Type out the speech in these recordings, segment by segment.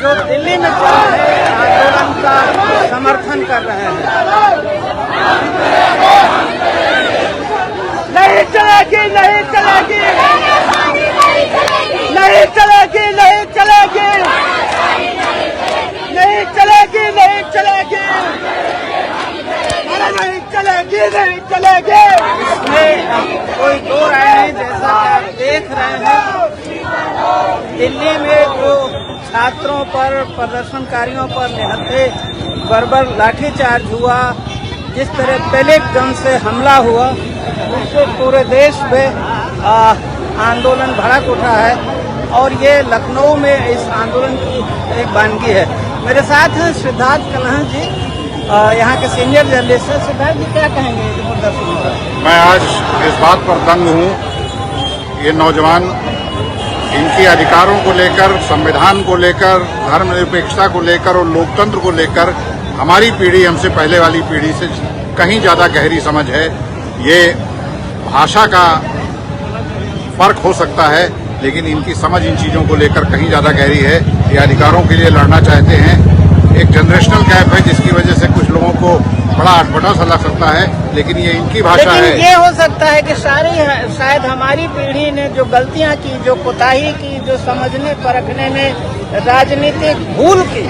जो दिल्ली में चल रहे आंदोलन का समर्थन कर रहे हैं। नहीं चलेगी, नहीं चलेगी, नहीं चलेगी, नहीं चलेगी, नहीं चलेगी, नहीं चलेगी, अरे नहीं चलेगी, नहीं चलेगी। इसमें कोई दो राय नहीं। जैसा कि आप देख रहे हैं, दिल्ली में जो छात्रों पर, प्रदर्शनकारियों पर निहत्थे बर्बर लाठीचार्ज हुआ, जिस तरह पेलेट गन से हमला हुआ, उससे पूरे देश में आंदोलन भड़क उठा है और ये लखनऊ में इस आंदोलन की एक वानगी है। मेरे साथ हैं सिद्धार्थ कलहन जी, यहाँ के सीनियर जर्नलिस्ट हैं। सिद्धार्थ जी, क्या कहेंगे प्रदर्शन पर? मैं आज इस बात पर दंग हूँ, ये नौजवान इनके अधिकारों को लेकर, संविधान को लेकर, धर्मनिरपेक्षता को लेकर और लोकतंत्र को लेकर हमारी पीढ़ी, हमसे पहले वाली पीढ़ी से कहीं ज्यादा गहरी समझ है। ये भाषा का फर्क हो सकता है, लेकिन इनकी समझ इन चीजों को लेकर कहीं ज्यादा गहरी है। ये अधिकारों के लिए लड़ना चाहते हैं। एक जनरेशनल गैप है जिसकी वजह से कुछ लोगों को बड़ा अटपटा सा लग सकता है, लेकिन ये इनकी भाषा है। ये हो सकता है कि शायद हमारी पीढ़ी ने जो गलतियां की, जो कोताही की, जो समझने परखने में राजनीतिक भूल की,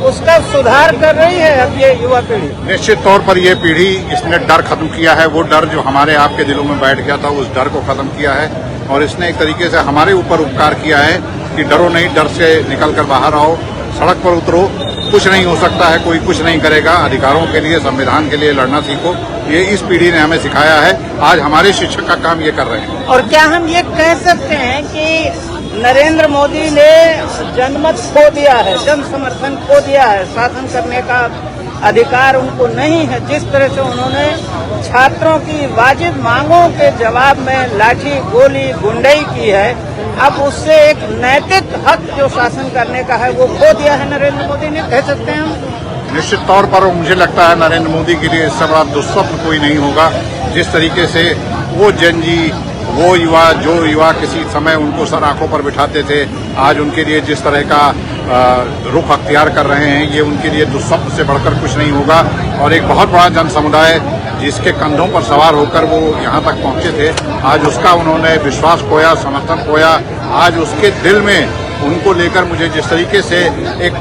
उसका सुधार कर रही है अब ये युवा पीढ़ी। निश्चित तौर पर ये पीढ़ी, इसने डर खत्म किया है। वो डर जो हमारे आपके दिलों में बैठ गया था, उस डर को खत्म किया है और इसने एक तरीके से हमारे ऊपर उपकार किया है कि डरो नहीं, डर से निकलकर बाहर आओ, सड़क पर उतरो, कुछ नहीं हो सकता है, कोई कुछ नहीं करेगा। अधिकारों के लिए, संविधान के लिए लड़ना सीखो। ये इस पीढ़ी ने हमें सिखाया है। आज हमारे शिक्षक का काम ये कर रहे हैं। और क्या हम ये कह सकते हैं कि नरेंद्र मोदी ने जनमत खो दिया है, जन समर्थन खो दिया है, शासन करने का अधिकार उनको नहीं है? जिस तरह से उन्होंने छात्रों की वाजिब मांगों के जवाब में लाठी, गोली, गुंडई की है, अब उससे एक नैतिक हक जो शासन करने का है वो खो दिया है नरेंद्र मोदी ने, कह सकते हैं हम? निश्चित तौर पर मुझे लगता है नरेंद्र मोदी के लिए इससे बड़ा दुस्वप्न कोई नहीं होगा। जिस तरीके से वो जनजी, वो युवा, जो युवा किसी समय उनको सर आंखों पर बिठाते थे, आज उनके लिए जिस तरह का रुख अख्तियार कर रहे हैं, ये उनके लिए दुस्वप्न से बढ़कर कुछ नहीं होगा। और एक बहुत बड़ा जन समुदाय जिसके कंधों पर सवार होकर वो यहाँ तक पहुंचे थे, आज उसका उन्होंने विश्वास खोया, समर्थन खोया। आज उसके दिल में उनको लेकर मुझे जिस तरीके से एक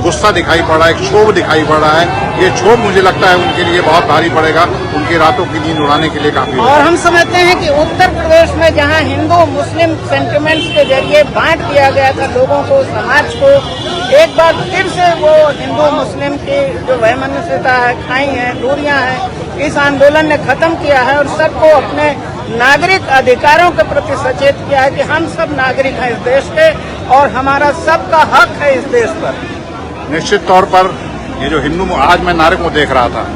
गुस्सा दिखाई पड़ रहा है, एक क्षोभ दिखाई पड़ रहा है, ये क्षोभ मुझे लगता है उनके लिए बहुत भारी पड़ेगा, उनकी रातों की नींद उड़ाने के लिए काफी। और हम समझते हैं कि उत्तर प्रदेश में जहां हिंदू मुस्लिम सेंटिमेंट्स के जरिए बांट दिया गया था लोगों को, समाज को, एक बार फिर से वो हिंदू मुस्लिम की जो वैमनस्यता है, खाई है, दूरियां हैं, इस आंदोलन ने खत्म किया है और सबको अपने नागरिक अधिकारों के प्रति सचेत किया है कि हम सब नागरिक हैं इस देश के और हमारा सबका हक है इस देश पर। निश्चित तौर पर ये जो हिंदू, आज मैं नारे को देख रहा था,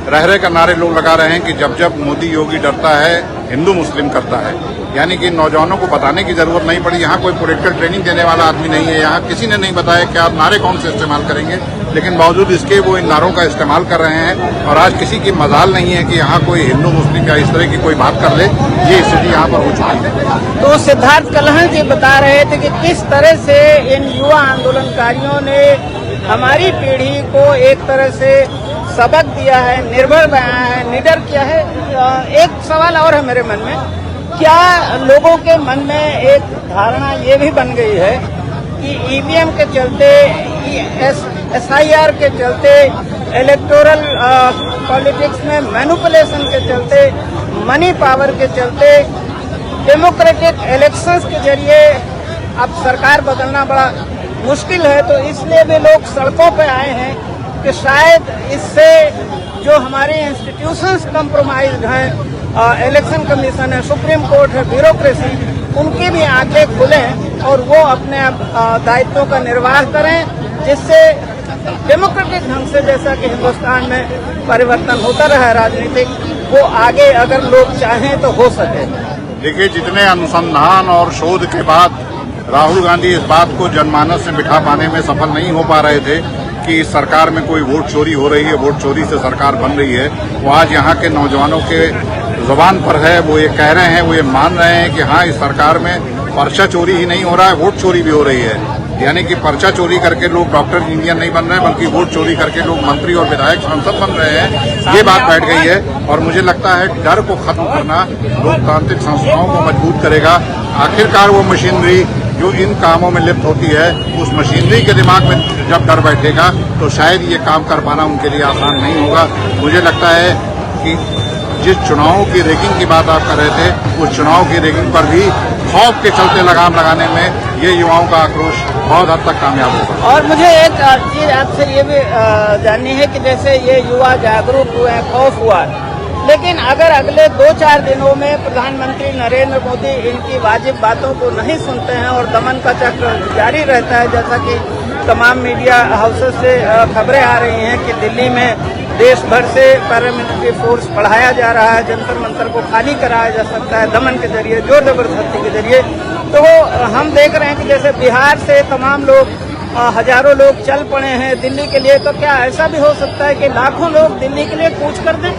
रह का नारे लोग लगा रहे हैं कि जब जब मोदी योगी डरता है, हिंदू मुस्लिम करता है। यानी कि नौजवानों को बताने की जरूरत नहीं पड़ी। यहाँ कोई पॉलिटिकल ट्रेनिंग देने वाला आदमी नहीं है, यहाँ किसी ने नहीं बताया कि आप नारे कौन से इस्तेमाल करेंगे, लेकिन बावजूद इसके वो इन नारों का इस्तेमाल कर रहे हैं। और आज किसी की मजाल नहीं है कि यहाँ कोई हिंदू मुस्लिम या इस तरह की कोई बात कर ले। ये स्थिति यहाँ पर हो चुकी है। तो सिद्धार्थ कलहन जी बता रहे थे कि किस तरह से इन युवा आंदोलनकारियों ने हमारी पीढ़ी को एक तरह से सबक दिया है, निर्भय बनाया है, निडर किया है। एक सवाल और है मेरे मन में, क्या लोगों के मन में एक धारणा ये भी बन गई है कि ईवीएम के चलते, SIR के चलते, इलेक्टोरल पॉलिटिक्स में मैनिपुलेशन के चलते, मनी पावर के चलते, डेमोक्रेटिक इलेक्शंस के जरिए अब सरकार बदलना बड़ा मुश्किल है, तो इसलिए भी लोग सड़कों पे आए हैं कि शायद इससे जो हमारे इंस्टीट्यूशंस कम्प्रोमाइज्ड हैं, इलेक्शन कमीशन है, सुप्रीम कोर्ट है, ब्यूरोक्रेसी, उनकी भी आंखें खुलें और वो अपने दायित्वों का निर्वाह करें, जिससे डेमोक्रेटिक ढंग से, जैसा कि हिंदुस्तान में परिवर्तन होता रहा है राजनीतिक, वो आगे अगर लोग चाहें तो हो सके। देखिए, जितने अनुसंधान और शोध के बाद राहुल गांधी इस बात को जनमानस में बिठा पाने में सफल नहीं हो पा रहे थे कि इस सरकार में कोई वोट चोरी हो रही है, वोट चोरी से सरकार बन रही है, वो आज यहाँ के नौजवानों के जुबान पर है। वो ये कह रहे हैं, वो ये मान रहे हैं कि हाँ, इस सरकार में पर्चा चोरी ही नहीं हो रहा है, वोट चोरी भी हो रही है। यानी कि पर्चा चोरी करके लोग डॉक्टर इंजीनियर नहीं बन रहे हैं, बल्कि वोट चोरी करके लोग मंत्री और विधायक सांसद बन रहे हैं। ये बात बैठ गई है और मुझे लगता है डर को खत्म करना लोकतांत्रिक संस्थाओं को मजबूत करेगा। आखिरकार वो मशीनरी जो इन कामों में लिप्त होती है, उस मशीनरी के दिमाग में जब डर बैठेगा तो शायद ये काम कर पाना उनके लिए आसान नहीं होगा। मुझे लगता है कि जिस चुनावों की रेगिंग की बात आप कर रहे थे, उस चुनाव की रेगिंग पर भी खौफ के चलते लगाम लगाने में ये युवाओं का आक्रोश बहुत हद तक कामयाब होगा। और मुझे एक चीज आपसे ये भी जाननी है कि जैसे ये युवा जागरूक हुए हैं, खौफ हुआ, लेकिन अगर अगले 2-4 दिनों में प्रधानमंत्री नरेंद्र मोदी इनकी वाजिब बातों को नहीं सुनते हैं और दमन का चक्र जारी रहता है, जैसा कि तमाम मीडिया हाउसेस से खबरें आ रही हैं कि दिल्ली में देश भर से पैरामिलिट्री फोर्स बढ़ाया जा रहा है, जंतर मंतर को खाली कराया जा सकता है दमन के जरिए, जोर जबरदस्ती के जरिए। तो हम देख रहे हैं कि जैसे बिहार से तमाम लोग, हजारों लोग चल पड़े हैं दिल्ली के लिए, तो क्या ऐसा भी हो सकता है कि लाखों लोग दिल्ली के लिए कूच कर दें?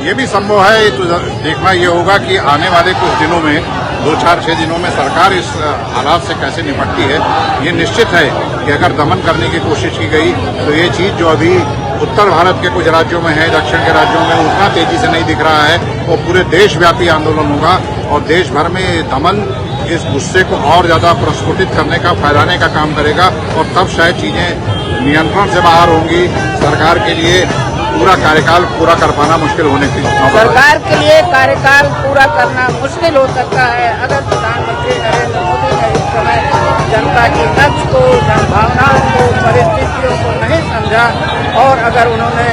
ये भी संभव है। तो देखना ये होगा कि आने वाले कुछ दिनों में, 2-4-6 दिनों में सरकार इस हालात से कैसे निपटती है। ये निश्चित है कि अगर दमन करने की कोशिश की गई तो ये चीज जो अभी उत्तर भारत के कुछ राज्यों में है, दक्षिण के राज्यों में उतना तेजी से नहीं दिख रहा है, वो पूरे देशव्यापी आंदोलन होगा और देश भर में दमन इस गुस्से को और ज्यादा प्रस्फुटित करने का, फैलाने का काम करेगा और तब शायद चीजें नियंत्रण से बाहर होंगी। सरकार के लिए पूरा कार्यकाल पूरा कर पाना मुश्किल होने की सरकार के लिए कार्यकाल पूरा करना मुश्किल हो सकता है अगर प्रधानमंत्री नरेंद्र मोदी ने इस समय जनता की नब्ज को, जनभावनाओं को, परिस्थितियों को नहीं समझा और अगर उन्होंने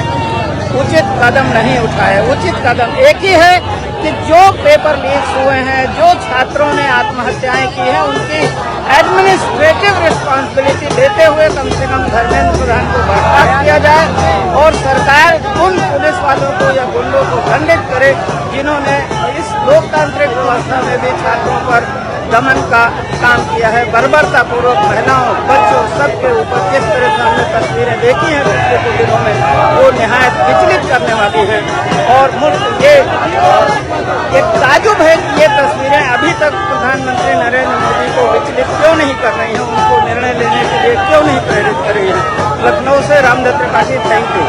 उचित कदम नहीं उठाए। उचित कदम एक ही है कि जो पेपर लीक्स हुए हैं, जो छात्रों ने आत्महत्याएं की हैं, उनकी एडमिनिस्ट्रेटिव रिस्पांसिबिलिटी लेते हुए कम से कम धर्मेंद्र प्रधान को बर्खास्त किया जाए और सरकार उन पुलिस वालों को या गुंडों को दंडित करे जिन्होंने इस लोकतांत्रिक व्यवस्था में भी छात्रों पर दमन का काम किया है। बर्बरतापूर्वक महिलाओं, बच्चों, सबके ऊपर जिस तरह से हमने तस्वीरें देखी हैं पिछले कुछ दिनों में, वो निहायत विचलित करने वाली है और ये एक ताजुब है कि ये तस्वीरें अभी तक प्रधानमंत्री नरेंद्र मोदी को विचलित क्यों नहीं कर रही हैं, उनको निर्णय लेने के लिए क्यों नहीं प्रेरित कर रही हैं। लखनऊ से रामदत्त त्रिपाठी, थैंक यू।